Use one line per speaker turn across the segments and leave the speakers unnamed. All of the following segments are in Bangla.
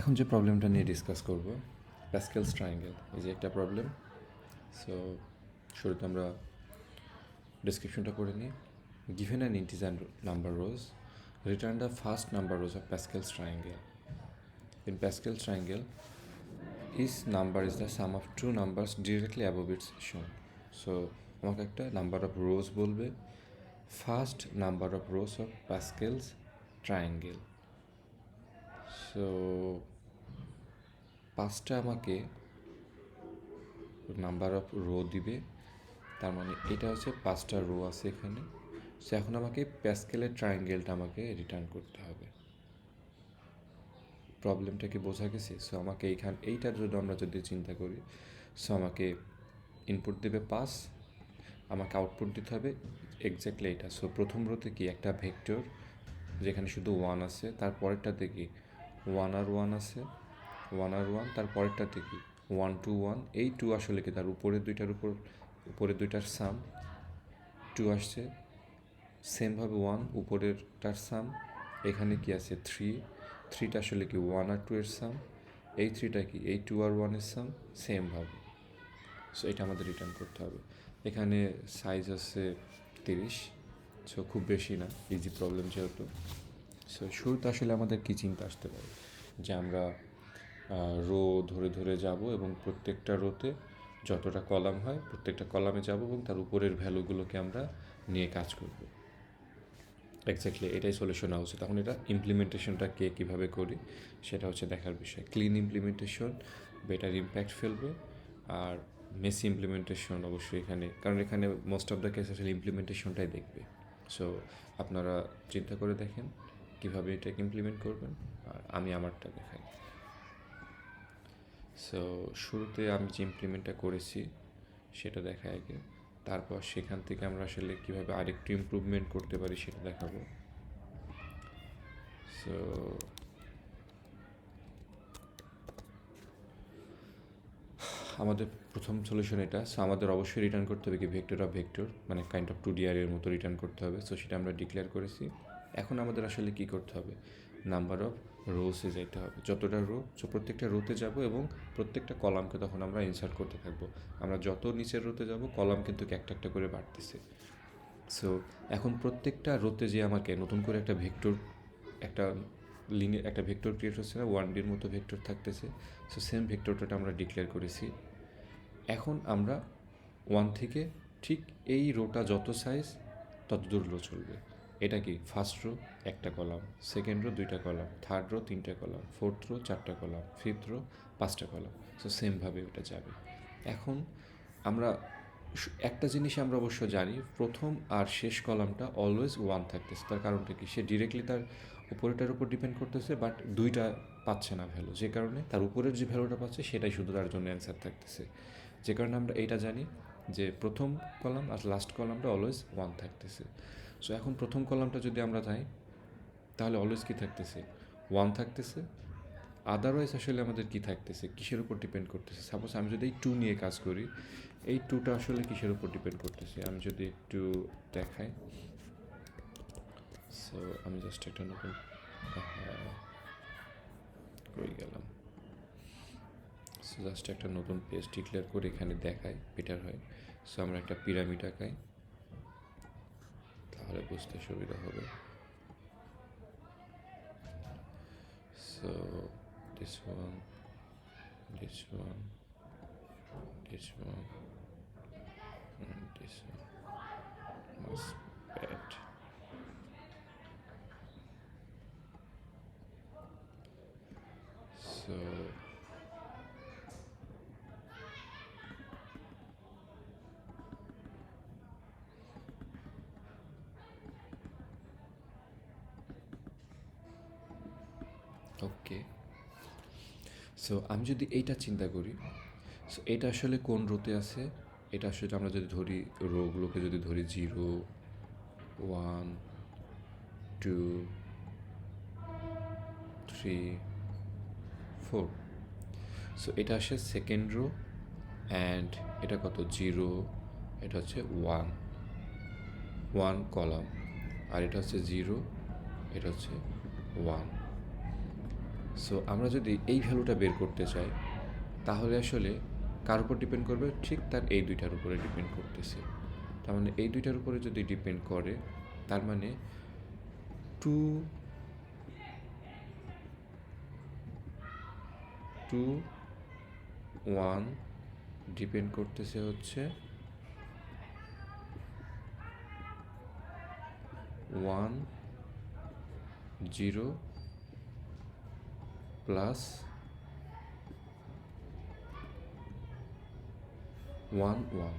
এখন যে প্রবলেমটা নিয়ে ডিসকাস করব, প্যাসকেলস ট্রায়াঙ্গেল, এই যে একটা প্রবলেম। সো শুরুতে আমরা ডিসক্রিপশনটা পড়ে নিই। Given an integer number rose, return the first number rows of Pascal's triangle. In Pascal's triangle, each number is the sum of two numbers directly above its shown. So আমাকে একটা নাম্বার অফ রোজ বলবে, first number of rows of Pascal's triangle. So পাঁচটা আমাকে নাম্বার অফ রো দিবে, তার মানে এটা হচ্ছে পাঁচটা রো আছে এখানে। সো এখন আমাকে প্যাসকেলের ট্রায়াঙ্গেলটা আমাকে রিটার্ন করতে হবে। প্রবলেমটা কি বোঝা গেছে? সো আমাকে এইটার জন্য আমরা যদি চিন্তা করি, সো আমাকে ইনপুট দেবে 5, আমাকে আউটপুট দিতে হবে এক্স্যাক্টলি এটা। সো প্রথম রোতে কি একটা ভেক্টর যেখানে শুধু 1 আছে, তারপরেরটাতে কি 1 আর 1 আছে, 1 আর 1, তারপরেরটাতে কি 1 2 1। এই 2 আসলে কি তার উপরের দুইটার সাম 2 আসছে, সেমভাবে 1 উপরেরটার সাম, এখানে কি আছে 3টা আসলে কি 1 আর 2 এর সাম, এই 3টা কি এই 2 আর 1 এর সাম, সেমভাবে। সো এটা আমাদের রিটার্ন করতে হবে। এখানে সাইজ আছে 30, সো খুব বেশি না, ইজি প্রবলেম যেহেতু। সো শুরুতে আসলে আমাদের কী চিন্তা আসতে পারে যে আমরা রো ধরে ধরে যাব এবং প্রত্যেকটা রোতে যতটা কলাম হয় প্রত্যেকটা কলামে যাব এবং তার উপরের ভ্যালুগুলোকে আমরা নিয়ে কাজ করব। এক্স্যাক্টলি এটাই সলিউশন হওয়া উচিত। তখন এটা ইমপ্লিমেন্টেশনটা কীভাবে করি সেটা হচ্ছে দেখার বিষয়। ক্লিন ইমপ্লিমেন্টেশন বেটার ইম্প্যাক্ট ফেলবে, আর মেসি ইমপ্লিমেন্টেশন অবশ্যই এখানে, কারণ এখানে মোস্ট অফ দ্য কেস আসলে ইমপ্লিমেন্টেশনটাই দেখবে। সো আপনারা চিন্তা করে দেখেন কীভাবে এটাকে ইমপ্লিমেন্ট করবেন, আর আমি আমারটা দেখাই। সো শুরুতে আমি যে ইমপ্লিমেন্টটা করেছি সেটা দেখাই আগে, তারপর সেখান থেকে আমরা আসলে কীভাবে আরেকটু ইমপ্রুভমেন্ট করতে পারি সেটা দেখাবো। সো আমাদের প্রথম সলিউশন এটা। সো আমাদের অবশ্যই রিটার্ন করতে হবে কি ভেক্টর অফ ভেক্টর, মানে কাইন্ড অফ 2D এর মতো রিটার্ন করতে হবে। সো সেটা আমরা ডিক্লেয়ার করেছি। এখন আমাদের আসলে কী করতে হবে, নাম্বার অফ রোসে যেতে হবে, যতটা রো, সো প্রত্যেকটা রোতে যাব এবং প্রত্যেকটা কলামকে তখন আমরা ইনসার্ট করতে থাকবো। আমরা যত নিচের রোতে যাব কলাম কিন্তু একটা একটা করে বাড়তেছে। সো এখন প্রত্যেকটা রোতে যে আমাকে নতুন করে একটা ভেক্টর ক্রিয়েট হচ্ছে না, 1Dর মতো ভেক্টর থাকতেছে। সো সেম ভেক্টরটা আমরা ডিক্লেয়ার করেছি। এখন আমরা 1 থেকে ঠিক এই রোটা যত সাইজ তত দূর রো চলবে। এটা কি ফার্স্ট রো একটা কলাম, সেকেন্ড রো 2টা কলাম, থার্ড রো 3টে কলাম, ফোর্থ রো 4টা কলাম, ফিফথ রো 5টা কলাম। সো সেমভাবে ওটা যাবে। এখন আমরা একটা জিনিস আমরা অবশ্য জানি, প্রথম আর শেষ কলামটা অলওয়েজ 1 থাকতেছে। তার কারণটা কি, সে ডিরেক্টলি তার উপরেটার উপর ডিপেন্ড করতেছে, বাট দুইটা পাচ্ছে না ভ্যালু, যে কারণে তার উপরের যে ভ্যালুটা পাচ্ছে সেটাই শুধু তার জন্য অ্যান্সার থাকতেছে। যে কারণে আমরা এইটা জানি যে প্রথম কলাম আর লাস্ট কলামটা অলওয়েজ 1 থাকতেছে। সো এখন প্রথম কলামটা যদি আমরা যাই তাহলে অলওয়েজ কী থাকতেছে, 1 থাকতেছে। আদারওয়াইজ আসলে আমাদের কী থাকতেছে, কিসের উপর ডিপেন্ড করতেছে? সাপোজ আমি যদি এই 2 নিয়ে কাজ করি, এই 2টা আসলে কিসের উপর ডিপেন্ড করতেছে আমি যদি একটু দেখাই। সো আমি জাস্ট একটা নতুন কই গেলাম, সো জাস্ট একটা নতুন পেজ ডিক্লেয়ার করে এখানে দেখাই, বেটার হয়। সো আমরা একটা পিরামিড আঁকাই, তাহলে বুঝতে সুবিধা হবে। So this one, this one, this one, and this one must bad. So okay, so আমি যদি এইটা চিন্তা করি, সো এটা আসলে কোন রোতে আছে, এটা আসলে আমরা যদি ধরি রোগুলোকে যদি ধরি 0 1 2 3 4, সো এটা আসে সেকেন্ড রো, অ্যান্ড এটা কত 0, এটা হচ্ছে 1 কলাম, আর এটা হচ্ছে 0, এটা হচ্ছে 1। সো আমরা যদি এই ভ্যালুটা বের করতে চাই তাহলে আসলে কার উপর ডিপেন্ড করবে? ঠিক তার এই দুইটার উপরে ডিপেন্ড করতেছে। তার মানে এই দুইটার উপরে যদি ডিপেন্ড করে, তার মানে 1 ডিপেন্ড করতেছে হচ্ছে 1 0 প্লাস 1 1।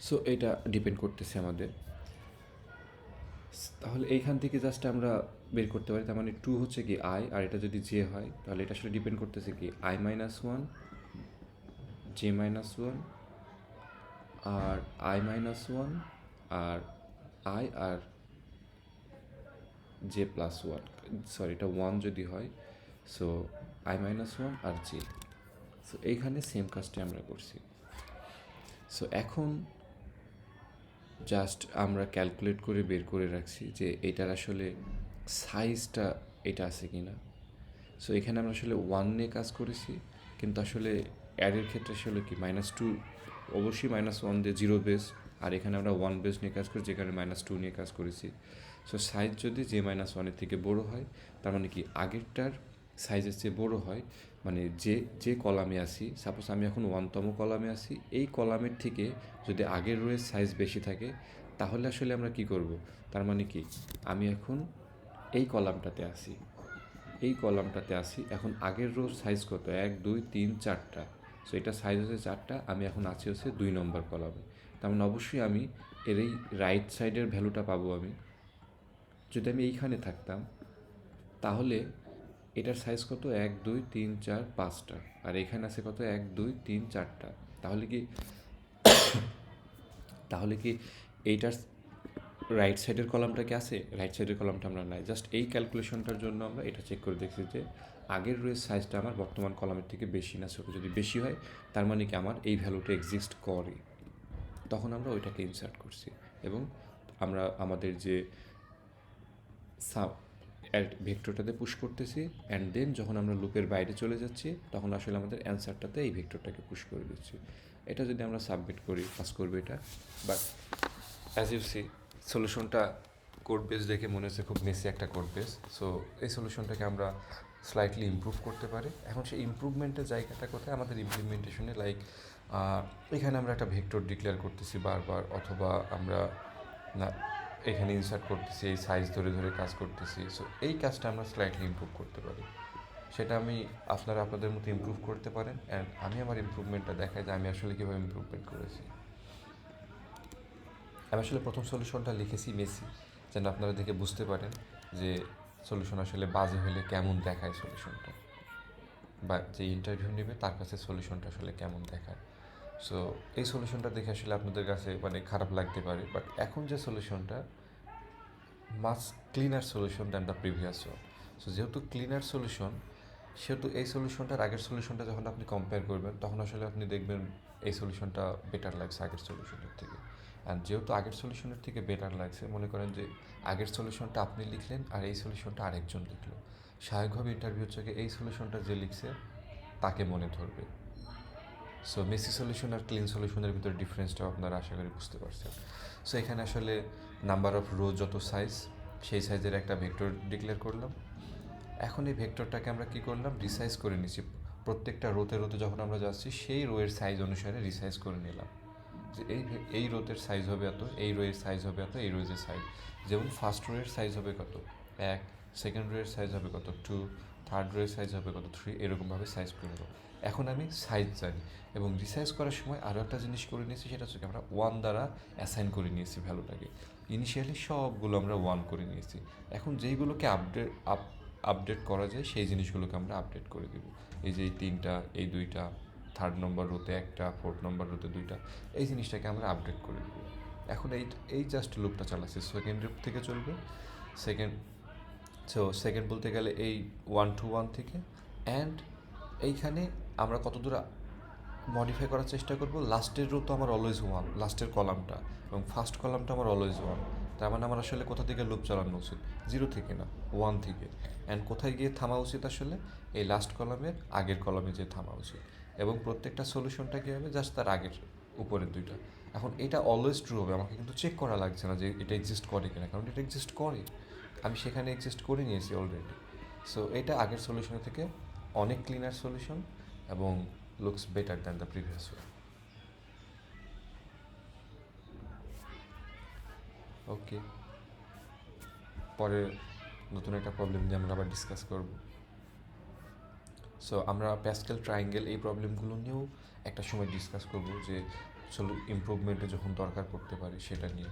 সো এটা ডিপেন্ড করতেছে আমাদের। তাহলে এইখান থেকে জাস্ট আমরা বের করতে পারি, তার মানে 2 হচ্ছে কি আই, আর এটা যদি জে হয় তাহলে এটা আসলে ডিপেন্ড করতেছে কি i-1 j-1 R i-1 R i R j+1, sorry এটা 1 যদি হয় সো i-1 আর j। সো এইখানে সেম কাজটা আমরা করছি। সো এখন জাস্ট আমরা ক্যালকুলেট করে বের করে রাখছি যে এটার আসলে সাইজটা এটা আছে কি না। সো এখানে আমরা আসলে 1 নিয়ে কাজ করেছি, কিন্তু আসলে অ্যাডের ক্ষেত্রে আসলে কি -2 অবশ্যই -1 দিয়ে 0 বেস, আর এখানে আমরা 1 বেস নিয়ে কাজ করি, যেখানে -2 নিয়ে কাজ করেছি। সো সাইজ যদি j-1 থেকে বড় হয়, তার মানে কি আগেরটার সাইজের চেয়ে বড় হয়, মানে যে কলামে আসি, সাপোজ আমি এখন 1তম কলামে আসি, এই কলামের থেকে যদি আগের রোয়ের সাইজ বেশি থাকে তাহলে আসলে আমরা কি করব? তার মানে কি আমি এখন এই কলামটাতে আসি, এখন আগের রোর সাইজ কত? 1 2 3 4টা। সো এটা সাইজ হচ্ছে 4টা, আমি এখন আছি হচ্ছে 2 নম্বর কলামে। তার মানে অবশ্যই আমি এর এই রাইট সাইডের ভ্যালুটা পাবো। আমি যদি আমি এইখানে থাকতাম তাহলে এটার সাইজ কত? 1 2 3 4 5টা, আর এখানে আছে কত? 1 2 3 4টা। তাহলে কি এইটার রাইট সাইডের কলামটা কি আছে? রাইট সাইডের কলামটা আমরা নাই। জাস্ট এই ক্যালকুলেশনটার জন্য আমরা এটা চেক করে দেখছি যে আগের রোয়ের সাইজটা আমার বর্তমান কলামের থেকে বেশি না ছোটো। যদি বেশি হয় তার মানে কি আমার এই ভ্যালুটা এক্সিস্ট করে, তখন আমরা ওইটাকে ইনসার্ট করছি এবং আমরা আমাদের যে ভেক্টরটাতে পুশ করতেছি, অ্যান্ড দেন যখন আমরা লুপের বাইরে চলে যাচ্ছি তখন আসলে আমাদের অ্যান্সারটাতে এই ভেক্টরটাকে পুশ করে দিচ্ছি। এটা যদি আমরা সাবমিট করি পাস করবে এটা, বাট অ্যাজ ইউ সি সলিউশনটা কোড বেস দেখে মনে হচ্ছে খুব মেসি একটা কোড বেস। সো এই সলিউশনটাকে আমরা স্লাইটলি ইমপ্রুভ করতে পারি। এখন সেই ইমপ্রুভমেন্টের জায়গাটা কোথায়? আমাদের ইমপ্লিমেন্টেশনে, লাইক এখানে আমরা একটা ভেক্টর ডিক্লেয়ার করতেছি বারবার, অথবা আমরা না এখানে ইনসার্ট করতেছি, এই সাইজ ধরে ধরে কাজ করতেছি। সো এই কাজটা আমরা স্লাইটলি ইমপ্রুভ করতে পারি। সেটা আপনারা আপনাদের মতো ইমপ্রুভ করতে পারেন, অ্যান্ড আমি আমার ইমপ্রুভমেন্টটা দেখাই যে আমি আসলে কীভাবে ইমপ্রুভমেন্ট করেছি। আমি আসলে প্রথম সলিউশনটা লিখেছি মেসি, যেন আপনারা দেখে বুঝতে পারেন যে সলিউশন আসলে বাজে হলে কেমন দেখায় সলিউশনটা, বা যে ইন্টারভিউ নেবে তার কাছে সলিউশনটা আসলে কেমন দেখায়। সো এই সলিউশনটা দেখে আসলে আপনাদের কাছে মানে খারাপ লাগতে পারে, বাট এখন যে সলিউশনটা much cleaner solution than the previous one. So যেহেতু ক্লিনার সলিউশন, সেহেতু এই সলিউশনটার আগের সলিউশনটা যখন আপনি কম্পেয়ার করবেন তখন আসলে আপনি দেখবেন এই সলিউশনটা বেটার লাগছে আগের সলিউশনের থেকে। অ্যান্ড যেহেতু আগের সলিউশনের থেকে বেটার লাগছে, মনে করেন যে আগের সলিউশনটা আপনি লিখলেন আর এই সলিউশনটা আরেকজন লিখলো, স্বাভাবিকভাবে ইন্টারভিউ থেকে এই সলিউশনটা যে লিখছে তাকে মনে ধরবে। সো মেসি সলিউশন আর ক্লিন সলিউশনের ভিতরে ডিফারেন্সটাও আপনারা আশা করি বুঝতে পারছেন। সো এখানে আসলে নাম্বার অফ রো যত সাইজ, সেই সাইজের একটা ভেক্টর ডিক্লেয়ার করলাম। এখন এই ভেক্টরটাকে আমরা কী করলাম? রিসাইজ করে নিচ্ছি। প্রত্যেকটা রোতে যখন আমরা যাচ্ছি সেই রোয়ের সাইজ অনুসারে রিসাইজ করে নিলাম যে এই রোতের সাইজ হবে এত, এই রোয়ের সাইজ হবে এত, এই রোয়ের সাইজ, যেমন ফার্স্ট রোয়ের সাইজ হবে কত 1, সেকেন্ড রোয়ের সাইজ হবে কত 2, থার্ড রোয়ের সাইজ হবে কত 3, এরকমভাবে সাইজ করে নেব। এখন আমি সাইজ জানি, এবং রিসাইজ করার সময় আরও একটা জিনিস করে নিয়েছি, সেটা হচ্ছে আমরা 1 দ্বারা অ্যাসাইন করে নিয়েছি ভ্যালুটাকে। ইনিশিয়ালি সবগুলো আমরা 1 করে নিয়েছি। এখন যেইগুলোকে আপডেট করা যায় সেই জিনিসগুলোকে আমরা আপডেট করে দেবো। এই যে এই 3টা, এই 2টা, থার্ড নম্বর রোতে 1টা, ফোর্থ নম্বর রোতে 2টা, এই জিনিসটাকে আমরা আপডেট করে দেবো। এখন এই জাস্ট লুপটা চালাচ্ছে, সেকেন্ড লুপ থেকে চলবে। সেকেন্ড বলতে গেলে এই 1 to 1 থেকে, অ্যান্ড এইখানে আমরা কত দূর মডিফাই করার চেষ্টা করব। লাস্টের রো তো আমার অলওয়েজ 1, লাস্টের কলামটা, এবং ফার্স্ট কলামটা আমার অলওয়েজ 1, তার মানে আমার আসলে কোথা থেকে লুপ চালানো উচিত, 0 থেকে না, 1 থেকে। অ্যান্ড কোথায় গিয়ে থামা উচিত আসলে, এই লাস্ট কলামের আগের কলামে যেয়ে থামা উচিত। এবং প্রত্যেকটা সলিউশনটা কী হবে, জাস্ট তার আগের উপরের দুইটা। এখন এটা অলওয়েজ ট্রু হবে, আমাকে কিন্তু চেক করা লাগছে না যে এটা এক্সিস্ট করে কিনা, কারণ এটা এক্সিস্ট করে, আমি সেখানে এক্সিস্ট করে নিয়েছি অলরেডি। সো এটা আগের সলিউশনের থেকে অনেক ক্লিনার সলিউশন এবং looks better than the previous way. Okay, পরে নতুন একটা প্রবলেম নিয়ে আমরা আবার ডিসকাস করব। সো আমরা প্যাসকেল ট্রায়াঙ্গেল এই প্রবলেমগুলো নিয়েও একটা সময় ডিসকাস করব, যে চলো ইমপ্রুভমেন্টে যখন দরকার পড়তে পারে সেটা নিয়ে।